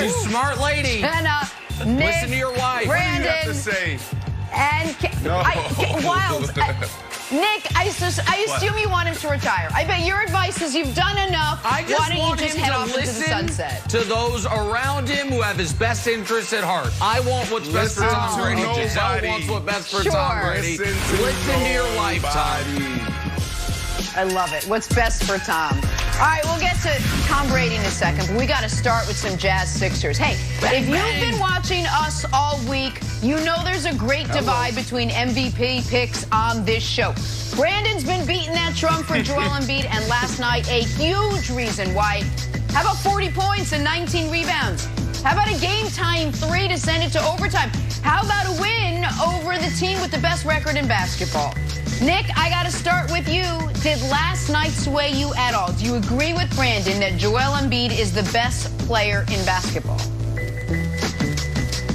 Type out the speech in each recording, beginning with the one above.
She's a smart lady. And Nick, listen to your wife. Brandon, What do you have to say? and No. Wild. Nick, I assume you want him to retire. I bet your advice is you've done enough. I just Why don't want you just him head to off into the listen sunset? to those around him who have his best interests at heart. I want what's best for Listen Tom to Brady. nobody. Giselle wants what's best for Sure. Tom Brady. Listen to your lifetime. I love it. What's best for Tom? All right, we'll get to Tom Brady in a second, but we got to start with some Jazz Sixers. Hey, if you've been watching us all week, you know there's a great divide between MVP picks on this show. Brandon's been beating that drum for Joel Embiid, and last night, a huge reason why. How about 40 points and 19 rebounds? How about a game-tying 3 to send it to overtime? How about a win over the team with the best record in basketball? Nick, I got to start with you. Did last night sway you at all? Do you agree with Brandon that Joel Embiid is the best player in basketball?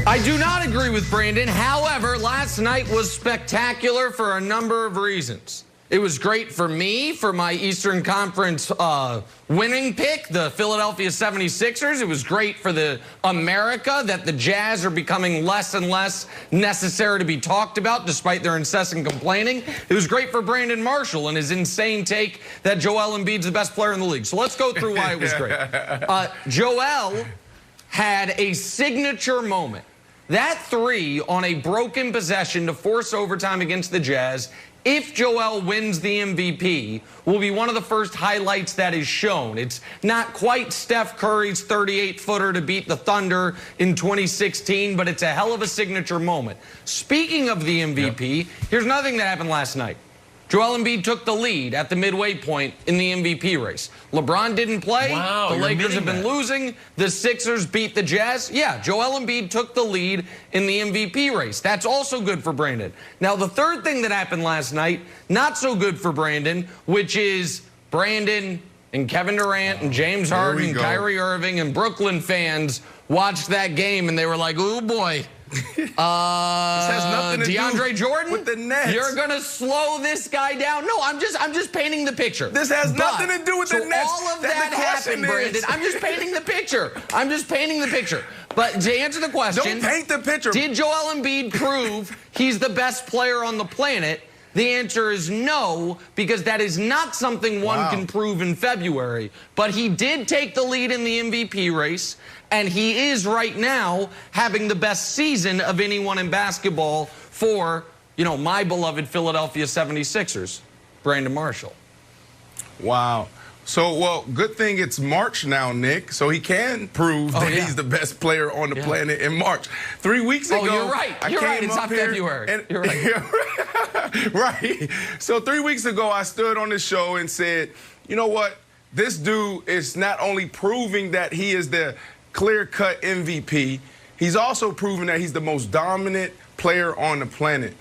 I do not agree with Brandon. However, last night was spectacular for a number of reasons. It was great for me, for my Eastern Conference winning pick, the Philadelphia 76ers. It was great for the America that the Jazz are becoming less and less necessary to be talked about despite their incessant complaining. It was great for Brandon Marshall and his insane take that Joel Embiid's the best player in the league. So let's go through why it was great. Joel had a signature moment. That 3 on a broken possession to force overtime against the Jazz, if Joel wins the MVP, will be one of the first highlights that is shown. It's not quite Steph Curry's 38-footer to beat the Thunder in 2016, but it's a hell of a signature moment. Speaking of the MVP, here's another thing that happened last night. Joel Embiid took the lead at the midway point in the MVP race. LeBron didn't play. Wow, the Lakers have been losing. The Sixers beat the Jazz. Yeah, Joel Embiid took the lead in the MVP race. That's also good for Brandon. Now, the third thing that happened last night, not so good for Brandon, which is Brandon and Kevin Durant and James Harden and Kyrie Irving and Brooklyn fans watched that game and they were like, oh boy. This has nothing to DeAndre do Jordan, with the Nets. You're gonna slow this guy down. No, I'm just painting the picture. This has nothing to do with the Nets. All of that happened, Brandon. I'm just painting the picture. I'm just painting the picture. But to answer the question, don't paint the picture. Did Joel Embiid prove he's the best player on the planet? The answer is no, because that is not something one can prove in February. But he did take the lead in the MVP race, and he is right now having the best season of anyone in basketball for, you know, my beloved Philadelphia 76ers, Brandon Marshall. Wow. So, well, good thing it's March now, Nick, so he can prove that he's the best player on the planet in March. 3 weeks ago, you're right. You're right. It's not February. And, you're right. Right. So 3 weeks ago, I stood on the show and said, you know what? This dude is not only proving that he is the clear-cut MVP, he's also proven that he's the most dominant player on the planet.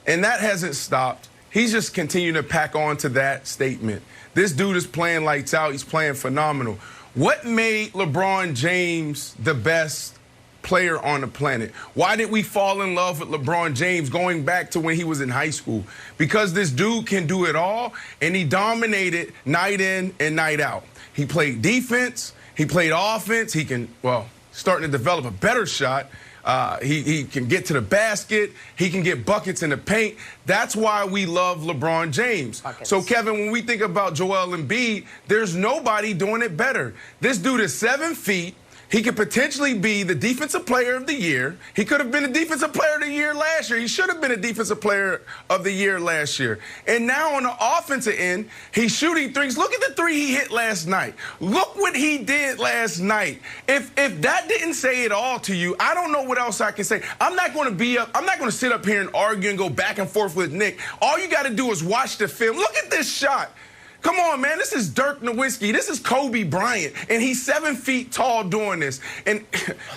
And that hasn't stopped. He's just continuing to pack on to that statement. This dude is playing lights out. He's playing phenomenal. What made LeBron James the best player on the planet? Why did we fall in love with LeBron James going back to when he was in high school? Because this dude can do it all, and he dominated night in and night out. He played defense. He played offense. He can, well, starting to develop a better shot. He can get to the basket. He can get buckets in the paint. That's why we love LeBron James. Buckets. So, Kevin, when we think about Joel Embiid, there's nobody doing it better. This dude is 7 feet. He could potentially be the defensive player of the year. He could have been a defensive player of the year last year. He should have been a defensive player of the year last year. And now on the offensive end, he's shooting threes. Look at the 3 he hit last night. Look what he did last night. If that didn't say it all to you, I don't know what else I can say. I'm not going to sit up here and argue and go back and forth with Nick. All you got to do is watch the film. Look at this shot. Come on, man. This is Dirk Nowitzki. This is Kobe Bryant. And he's 7 feet tall doing this. And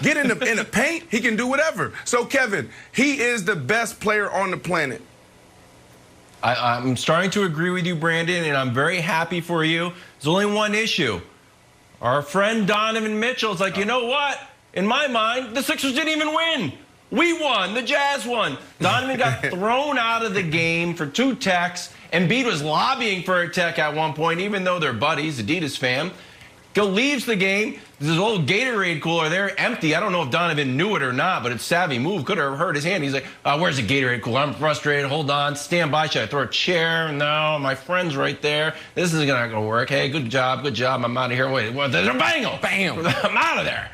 get in the paint, he can do whatever. So, Kevin, he is the best player on the planet. I'm starting to agree with you, Brandon, and I'm very happy for you. There's only one issue. Our friend Donovan Mitchell is like, you know what? In my mind, the Sixers didn't even win. We won. The Jazz won. Donovan got thrown out of the game for 2 techs. Embiid was lobbying for a tech at one point, even though they're buddies, Adidas fan. Joe leaves the game. There's a little Gatorade cooler there, empty. I don't know if Donovan knew it or not, but it's a savvy move. Could have hurt his hand. He's like, where's the Gatorade cooler? I'm frustrated. Hold on. Stand by. Should I throw a chair? No, my friend's right there. This isn't going to work. Hey, good job. Good job. I'm out of here. Wait, what? There's a bangle. Bam. I'm out of there.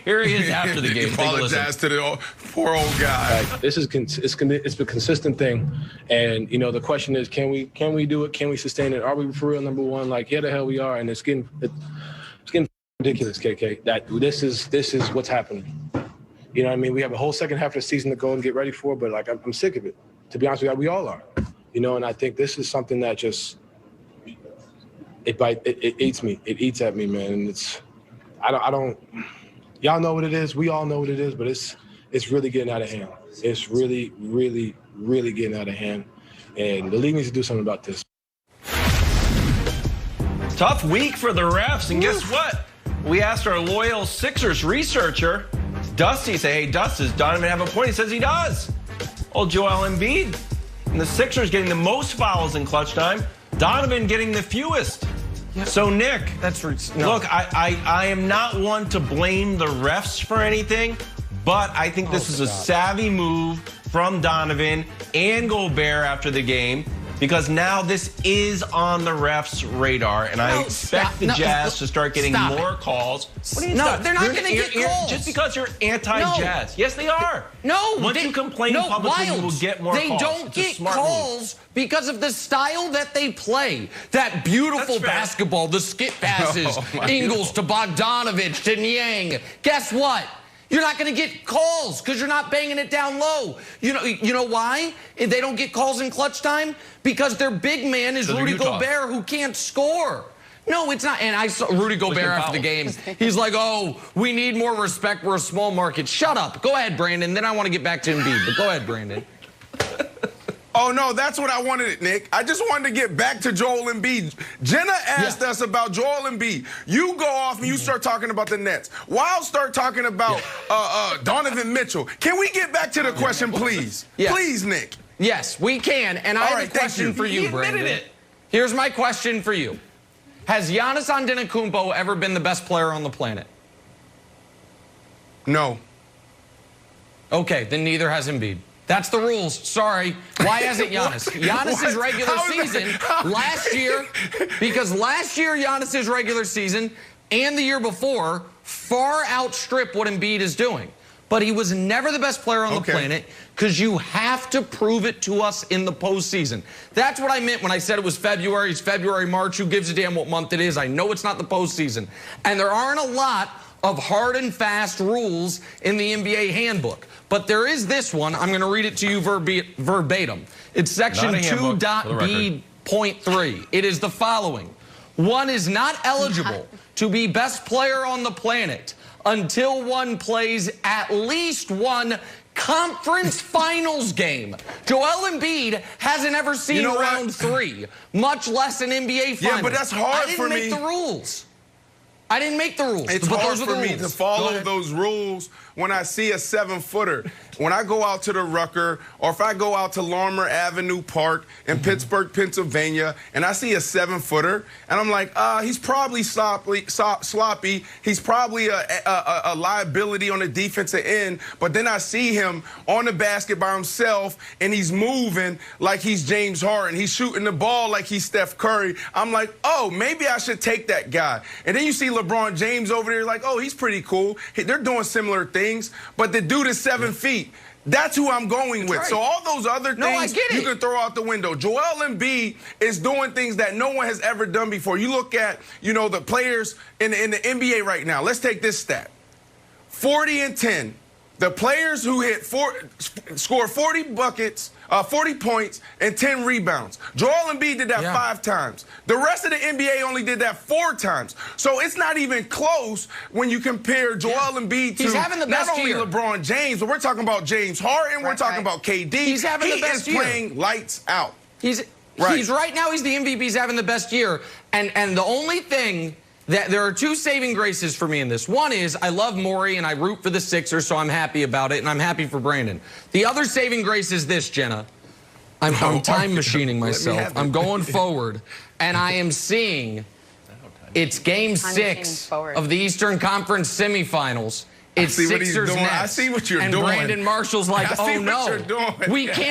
Here he is after the game. Apologize to the poor old guy. This is it's a consistent thing, and you know the question is, can we do it? Can we sustain it? Are we for real? Number one, like yeah, the hell we are, and it's getting ridiculous, KK. That this is what's happening. You know what I mean? We have a whole second half of the season to go and get ready for, but like I'm sick of it. To be honest with you, we all are. You know, and I think this is something that just it eats me. It eats at me, man, and it's. I don't. Y'all know what it is. We all know what it is, but it's really getting out of hand. It's really, really, really getting out of hand, and the league needs to do something about this. Tough week for the refs, and guess what? We asked our loyal Sixers researcher, Dusty, say, hey, Dusty, does Donovan have a point? He says he does. Old Joel Embiid, and the Sixers getting the most fouls in clutch time. Donovan getting the fewest. Yep. So, Nick, look, I am not one to blame the refs for anything, but I think this is a savvy move from Donovan and Gobert after the game because now this is on the refs' radar, and I expect the Jazz to start getting more calls. What are you they're not going to get calls. Just because you're anti-Jazz. Yes, they are. No. Once you complain publicly, you will get more calls. They don't get calls because of the style that they play. That beautiful basketball, the skip passes, Ingles to Bogdanovich to Niang. Guess what? You're not going to get calls because you're not banging it down low. You know why? If they don't get calls in clutch time? Because their big man is Rudy Gobert, who can't score. No, it's not. And I saw Rudy Gobert after the game. He's like, oh, we need more respect. We're a small market. Shut up. Go ahead, Brandon. Then I want to get back to Embiid. But go ahead, Brandon. Oh, no, that's what I wanted, Nick. I just wanted to get back to Joel Embiid. Jenna asked us about Joel Embiid. You go off and you start talking about the Nets. Wild start talking about Donovan Mitchell. Can we get back to the question, please? Please, Nick. Yes, we can. And I have a question for you, Brandon. Here's my question for you. Has Giannis Antetokounmpo ever been the best player on the planet? No. Okay, then neither has Embiid. That's the rules. Sorry.Hy hasn't Giannis? Giannis's regular season last year, because last year Giannis's regular season and the year before far outstrip what Embiid is doing. But he was never the best player on the planet because you have to prove it to us in the postseason. That's what I meant when I said it was February. It's February, March. Who gives a damn what month it is? I know it's not the postseason. And there aren't a lot of hard and fast rules in the NBA handbook. But there is this one. I'm going to read it to you verbatim. It's section 2.B.3. It is the following. One is not eligible to be best player on the planet until one plays at least one conference finals game. Joel Embiid hasn't ever seen round 3, much less an NBA finals. Yeah, but that's hard for me. I didn't make the rules. I didn't make the rules. It's hard for me to follow those rules when I see a 7-footer. When I go out to the Rucker, or if I go out to Larmer Avenue Park in Pittsburgh, Pennsylvania, and I see a 7-footer, and I'm like, he's probably sloppy. He's probably a liability on the defensive end. But then I see him on the basket by himself, and he's moving like he's James Harden. He's shooting the ball like he's Steph Curry. I'm like, oh, maybe I should take that guy. And then you see LeBron James over there like, oh, he's pretty cool. They're doing similar things. But the dude is 7 feet. That's who I'm going with. So all those other things you can throw out the window. Joel Embiid is doing things that no one has ever done before. You look at, the players in the NBA right now. Let's take this stat. 40 and 10. The players who score 40 buckets, 40 points, and 10 rebounds. Joel Embiid did that 5 times. The rest of the NBA only did that 4 times. So it's not even close when you compare Joel Embiid to not only LeBron James, but we're talking about James Harden, we're talking about KD. He's having the best year. He is playing lights out. He's right now, he's the MVP. He's having the best year. And the only thing there are 2 saving graces for me in this. One is I love Morey and I root for the Sixers, so I'm happy about it, and I'm happy for Brandon. The other saving grace is this, Jenna. I'm time machining myself. I'm going forward, and I am seeing It's game 6 of the Eastern Conference semifinals. It's see what he's Sixers doing. Nets. I see what you're and doing. Brandon Marshall's like, I see oh what no, you're doing. we can't